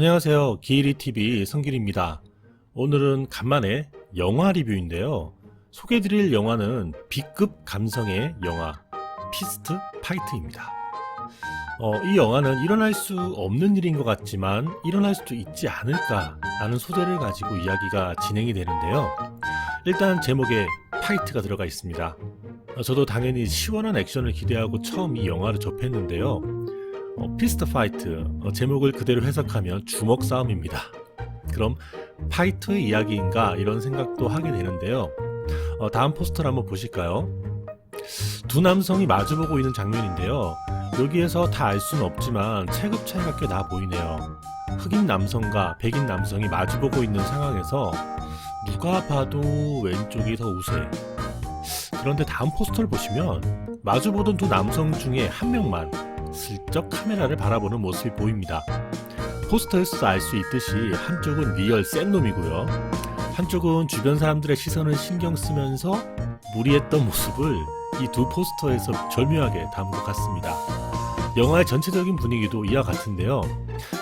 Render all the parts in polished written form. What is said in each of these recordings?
안녕하세요. 기리TV 성길입니다. 오늘은 간만에 영화 리뷰인데요. 소개해드릴 영화는 B급 감성의 영화 피스트 파이트입니다. 이 영화는 일어날 수 없는 일인 것 같지만 일어날 수도 있지 않을까 라는 소재를 가지고 이야기가 진행이 되는데요. 일단 제목에 파이트가 들어가 있습니다. 저도 당연히 시원한 액션을 기대하고 처음 이 영화를 접했는데요. 피스트 파이트, 제목을 그대로 해석하면 주먹 싸움입니다. 그럼 파이터의 이야기인가 이런 생각도 하게 되는데요. 다음 포스터를 한번 보실까요? 두 남성이 마주보고 있는 장면인데요. 여기에서 다 알 수는 없지만 체급 차이가 꽤 나 보이네요. 흑인 남성과 백인 남성이 마주보고 있는 상황에서 누가 봐도 왼쪽이 더 우세. 그런데 다음 포스터를 보시면 마주보던 두 남성 중에 한 명만 슬쩍 카메라를 바라보는 모습이 보입니다. 포스터에서 알 수 있듯이 한쪽은 리얼 센 놈이고요. 한쪽은 주변 사람들의 시선을 신경 쓰면서 무리했던 모습을 이 두 포스터에서 절묘하게 담은 것 같습니다. 영화의 전체적인 분위기도 이와 같은데요.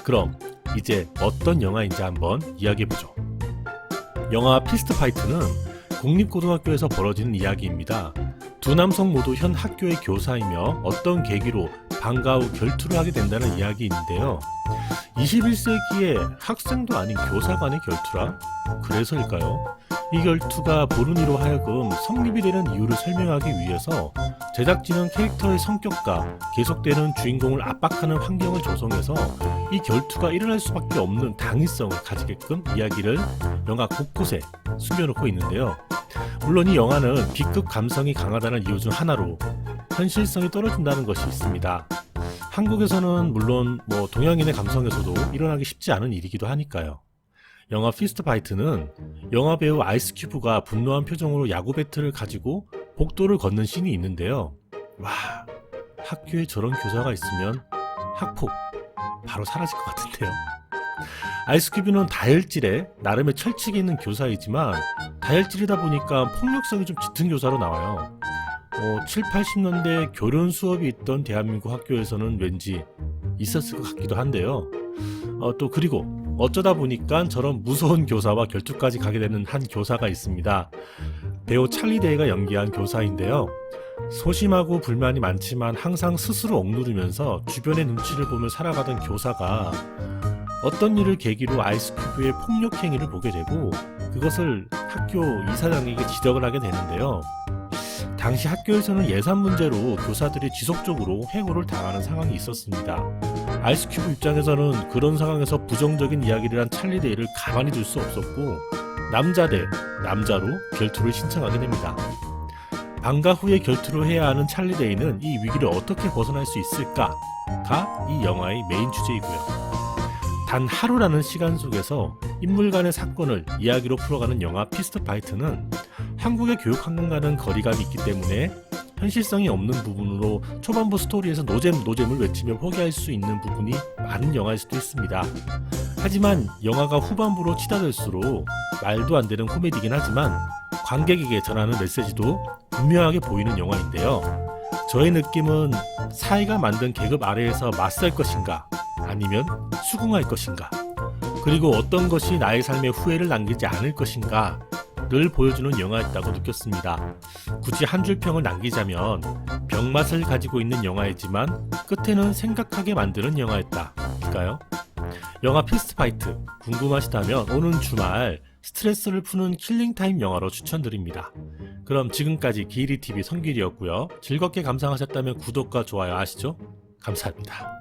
그럼 이제 어떤 영화인지 한번 이야기해보죠. 영화 피스트 파이트는 공립고등학교에서 벌어지는 이야기입니다. 두 남성 모두 현 학교의 교사이며 어떤 계기로 방과 후 결투를 하게 된다는 이야기인데요. 21세기에 학생도 아닌 교사 간의 결투라? 그래서일까요? 이 결투가 보르니로 하여금 성립이 되는 이유를 설명하기 위해서 제작진은 캐릭터의 성격과 계속되는 주인공을 압박하는 환경을 조성해서 이 결투가 일어날 수밖에 없는 당위성을 가지게끔 이야기를 영화 곳곳에 숨겨놓고 있는데요. 물론 이 영화는 B급 감성이 강하다는 이유 중 하나로 현실성이 떨어진다는 것이 있습니다. 한국에서는 물론 동양인의 감성에서도 일어나기 쉽지 않은 일이기도 하니까요. 영화 피스트 파이트는 영화 배우 아이스 큐브가 분노한 표정으로 야구 배트를 가지고 복도를 걷는 씬이 있는데요. 와, 학교에 저런 교사가 있으면 학폭 바로 사라질 것 같은데요. 아이스 큐브는 다혈질에 나름의 철칙이 있는 교사이지만 다혈질이다 보니까 폭력성이 좀 짙은 교사로 나와요. 7, 80년대 교련 수업이 있던 대한민국 학교에서는 왠지 있었을 것 같기도 한데요. 또 그리고 어쩌다 보니까 저런 무서운 교사와 결투까지 가게 되는 한 교사가 있습니다. 배우 찰리 데이가 연기한 교사인데요. 소심하고 불만이 많지만 항상 스스로 억누르면서 주변의 눈치를 보며 살아가던 교사가 어떤 일을 계기로 아이스 큐브의 폭력 행위를 보게 되고 그것을 학교 이사장에게 지적을 하게 되는데요. 당시 학교에서는 예산 문제로 교사들이 지속적으로 해고를 당하는 상황이 있었습니다. 아이스 큐브 입장에서는 그런 상황에서 부정적인 이야기를 한 찰리 데이를 가만히 둘 수 없었고 남자 대 남자로 결투를 신청하게 됩니다. 방과 후에 결투를 해야 하는 찰리 데이는 이 위기를 어떻게 벗어날 수 있을까가 이 영화의 메인 주제이고요. 단 하루라는 시간 속에서 인물 간의 사건을 이야기로 풀어가는 영화 피스트 파이트는 한국의 교육환경과는 거리감이 있기 때문에 현실성이 없는 부분으로 초반부 스토리에서 노잼을 외치며 포기할 수 있는 부분이 많은 영화일 수도 있습니다. 하지만 영화가 후반부로 치닫을수록 말도 안 되는 코미디긴 하지만 관객에게 전하는 메시지도 분명하게 보이는 영화인데요. 저의 느낌은 사회가 만든 계급 아래에서 맞설 것인가 아니면 수긍할 것인가 그리고 어떤 것이 나의 삶에 후회를 남기지 않을 것인가 를 보여주는 영화였다고 느꼈습니다. 굳이 한 줄 평을 남기자면 병맛을 가지고 있는 영화이지만 끝에는 생각하게 만드는 영화였다일까요? 영화 피스트 파이트 궁금하시다면 오는 주말 스트레스를 푸는 킬링타임 영화로 추천드립니다. 그럼 지금까지 기리TV 성길이었고요. 즐겁게 감상하셨다면 구독과 좋아요 아시죠? 감사합니다.